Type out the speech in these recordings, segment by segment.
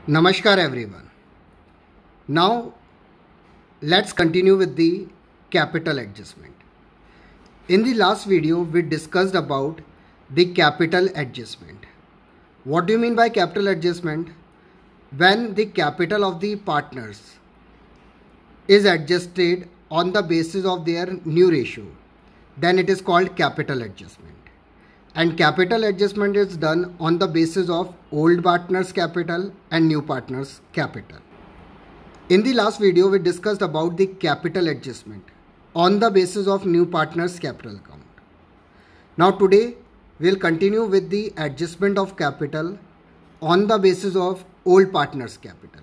Namaskar everyone. Now let's continue with the capital adjustment. In the last video we discussed about the capital adjustment. What do you mean by capital adjustment? When the capital of the partners is adjusted on the basis of their new ratio, then it is called capital adjustment. And capital adjustment is done on the basis of old partners capital and new partners capital. In the last video we discussed about the capital adjustment on the basis of new partners capital account. Now today we'll continue with the adjustment of capital on the basis of old partners capital.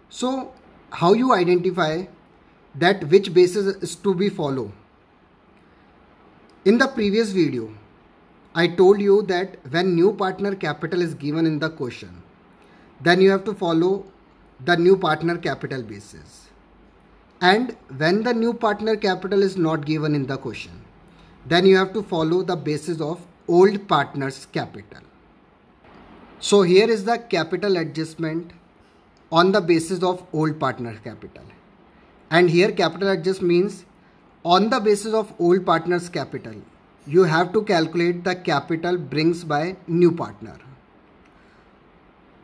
So how you identify that which basis is to be followed? In the previous video I told you that when new partner capital is given in the question, then you have to follow the new partner capital basis. And when the new partner capital is not given in the question, then you have to follow the basis of old partners capital. So here is the capital adjustment on the basis of old partner capital. And here capital adjust means on the basis of old partners capital, you have to calculate the capital brings by new partner.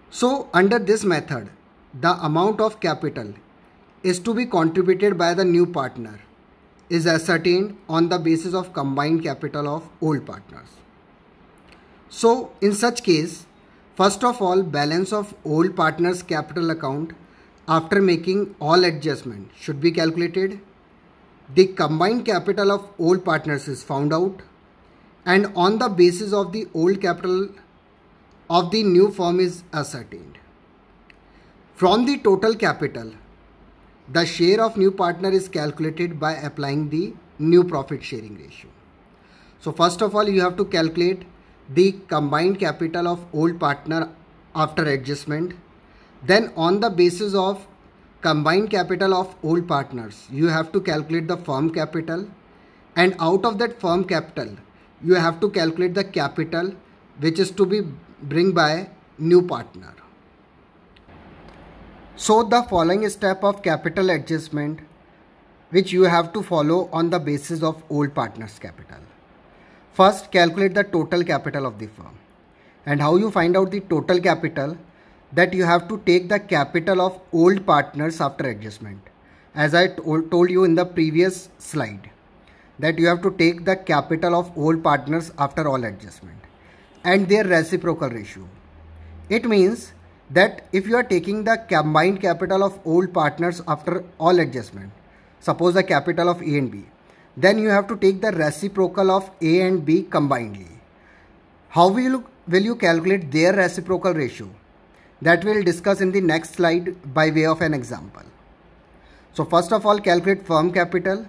So under this method, the amount of capital is to be contributed by the new partner is ascertained on the basis of combined capital of old partners. So in such case, first of all, balance of old partners capital account after making all adjustment should be calculated. The combined capital of old partners is found out, and on the basis of the old capital of the new firm is ascertained. From the total capital, the share of new partner is calculated by applying the new profit sharing ratio. So first of all, you have to calculate the combined capital of old partner after adjustment. Then on the basis of combined capital of old partners, you have to calculate the firm capital, and out of that firm capital, you have to calculate the capital which is to be bring by new partner. So the following step of capital adjustment which you have to follow on the basis of old partners capital. First, calculate the total capital of the firm. And how you find out the total capital? That you have to take the capital of old partners after adjustment. As I told you in the previous slide, that you have to take the capital of old partners after all adjustment and their reciprocal ratio. It means that if you are taking the combined capital of old partners after all adjustment, suppose the capital of A and B, then you have to take the reciprocal of A and B combinedly. How will you calculate their reciprocal ratio? That we'll discuss in the next slide by way of an example. So first of all, calculate firm capital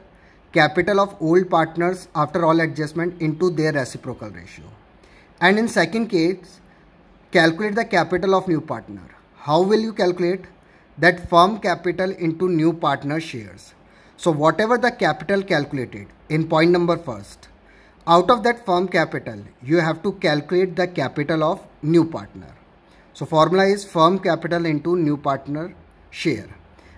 of old partners after all adjustment into their reciprocal ratio. And in second case, calculate the capital of new partner. How will you calculate? That firm capital into new partner shares. So whatever the capital calculated in point number first, out of that firm capital, you have to calculate the capital of new partner. So formula is firm capital into new partner share.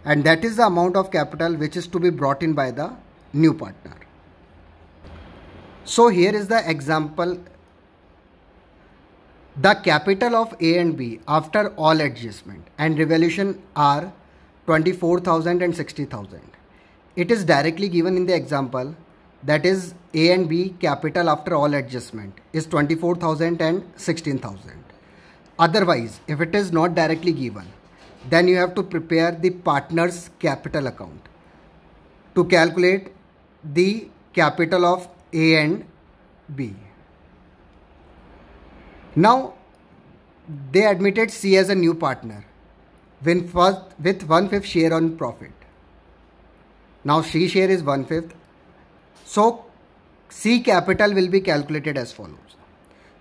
And that is the amount of capital which is to be brought in by the new partner. So here is the example. The capital of A and B after all adjustment and revaluation are 24,000 and 60,000. It is directly given in the example, that is A and B capital after all adjustment is 24,000 and 16,000. Otherwise, if it is not directly given, then you have to prepare the partner's capital account to calculate the capital of A and B. Now, they admitted C as a new partner with 1/5 share on profit. Now, C share is 1/5. So, C capital will be calculated as follows.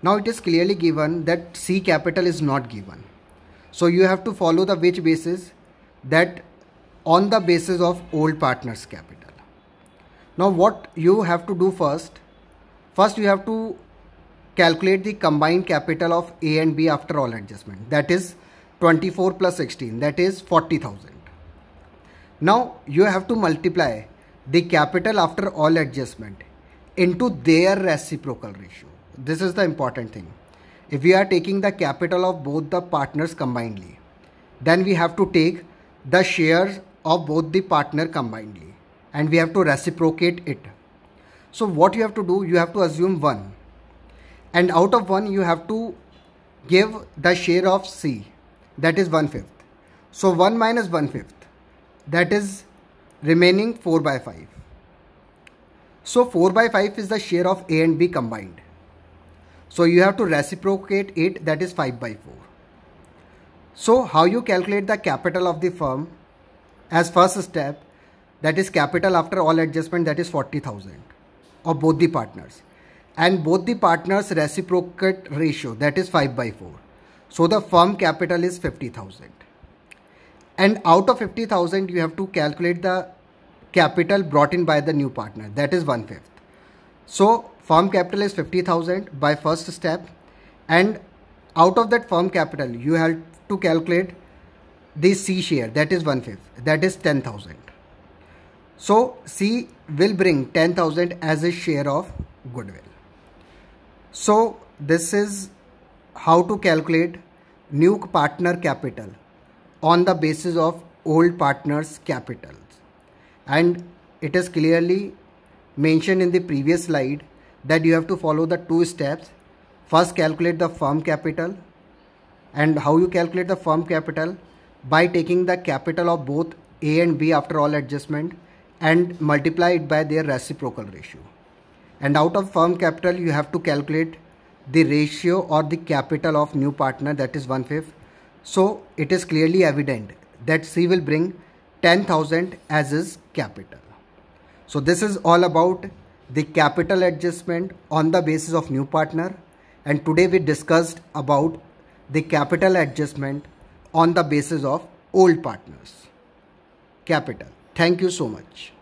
Now, it is clearly given that C capital is not given. So, you have to follow the which basis? That on the basis of old partners capital. Now what you have to do first you have to calculate the combined capital of A and B after all adjustment. That is 24 plus 16, that is 40,000. Now you have to multiply the capital after all adjustment into their reciprocal ratio. This is the important thing. If we are taking the capital of both the partners combinedly, then we have to take the shares of both the partner combinedly and we have to reciprocate it. So what you have to do, you have to assume 1, and out of 1 you have to give the share of C, that is 1/5. So 1 minus 1/5, that is remaining 4 by 5. So 4 by 5 is the share of A and B combined. So you have to reciprocate it, that is 5 by 4. So how you calculate the capital of the firm? As first step, that is capital after all adjustment, that is 40,000 of both the partners. And both the partners reciprocate ratio, that is 5 by 4. So the firm capital is 50,000. And out of 50,000, you have to calculate the capital brought in by the new partner, that is 1/5. So firm capital is 50,000 by first step, and out of that firm capital, you have to calculate the C share, that is 1/5, that is 10,000. So C will bring 10,000 as a share of goodwill. So this is how to calculate new partner capital on the basis of old partners' capitals. And it is clearly mentioned in the previous slide that you have to follow the 2 steps. First, calculate the firm capital. And how you calculate the firm capital? By taking the capital of both A and B after all adjustment and multiply it by their reciprocal ratio. And out of firm capital, you have to calculate the ratio or the capital of new partner, that is 1/5. So it is clearly evident that C will bring 10,000 as his capital. So this is all about the capital adjustment on the basis of new partner, and today we discussed about the capital adjustment on the basis of old partners capital. Thank you so much.